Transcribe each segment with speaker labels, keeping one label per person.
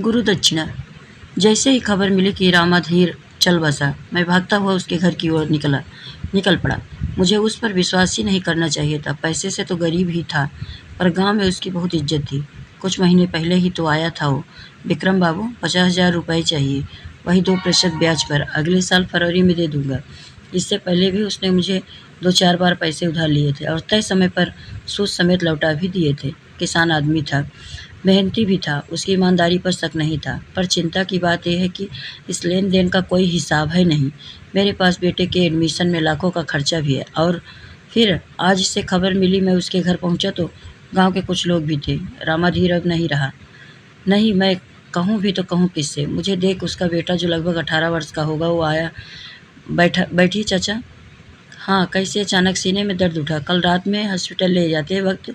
Speaker 1: गुरु दक्षिणा। जैसे ही खबर मिली कि रामाधीर चल बसा, मैं भागता हुआ उसके घर की ओर निकल पड़ा। मुझे उस पर विश्वास ही नहीं करना चाहिए था। पैसे से तो गरीब ही था, पर गांव में उसकी बहुत इज्जत थी। कुछ महीने पहले ही तो आया था वो। विक्रम बाबू, 50,000 रुपये चाहिए, वही 2% ब्याज पर। अगले साल फरवरी में दे दूंगा। इससे पहले भी उसने मुझे 2-4 बार पैसे उधार लिए थे और तय समय पर सूद समेत लौटा भी दिए थे। किसान आदमी था, मेहनती भी था, उसकी ईमानदारी पर शक नहीं था। पर चिंता की बात यह है कि इस लेन देन का कोई हिसाब है नहीं। मेरे पास बेटे के एडमिशन में लाखों का खर्चा भी है। और फिर आज इससे खबर मिली, मैं उसके घर पहुंचा तो गांव के कुछ लोग भी थे। रामाधीर अब नहीं रहा। नहीं, मैं कहूँ भी तो कहूँ किससे। मुझे देख उसका बेटा, जो लगभग 18 वर्ष का होगा, वो आया। बैठी चाचा। हाँ, कैसे अचानक सीने में दर्द उठा? कल रात में हॉस्पिटल ले जाते वक्त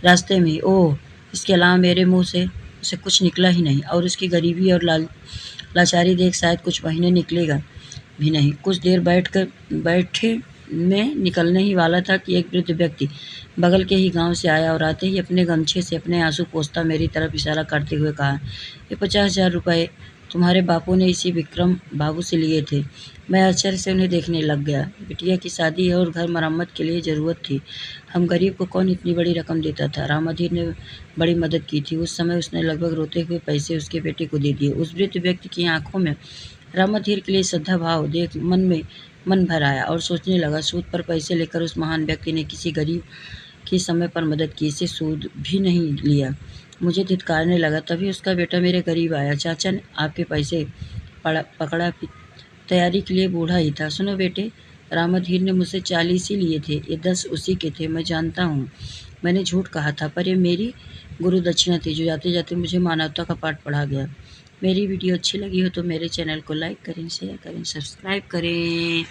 Speaker 1: रास्ते में ही। ओह! इसके अलावा मेरे मुँह से उसे कुछ निकला ही नहीं, और उसकी गरीबी और लाचारी देख शायद कुछ महीने निकलेगा भी नहीं। कुछ देर बैठे मैं निकलने ही वाला था कि एक वृद्ध व्यक्ति बगल के ही गांव से आया और आते ही अपने गमछे से अपने आंसू पोंछता मेरी तरफ इशारा करते हुए कहा, ये 50,000 रुपये तुम्हारे बापू ने इसी विक्रम बाबू से लिए थे। मैं आश्चर्य से उन्हें देखने लग गया। बिटिया की शादी है और घर मरम्मत के लिए ज़रूरत थी। हम गरीब को कौन इतनी बड़ी रकम देता था। रामाधीर ने बड़ी मदद की थी। उस समय उसने लगभग रोते हुए पैसे उसके बेटे को दे दिए। उस वृद्ध व्यक्ति की आंखों में रामाधीर के लिए श्रद्धा भाव देख मन भर आया और सोचने लगा, सूद पर पैसे लेकर उस महान व्यक्ति ने किसी गरीब की समय पर मदद की, इसे सूद भी नहीं लिया। मुझे धिक्कारने लगा। तभी उसका बेटा मेरे करीब आया। चाचा ने आपके पैसे पकड़ा, तैयारी के लिए बूढ़ा ही था। सुनो बेटे, रामाधीर ने मुझसे 40 ही लिए थे, ये 10 उसी के थे। मैं जानता हूँ मैंने झूठ कहा था, पर ये मेरी गुरु दक्षिणा थी, जो जाते जाते मुझे मानवता का पाठ पढ़ा गया। मेरी वीडियो अच्छी लगी हो तो मेरे चैनल को लाइक करें, शेयर करें, सब्सक्राइब करें।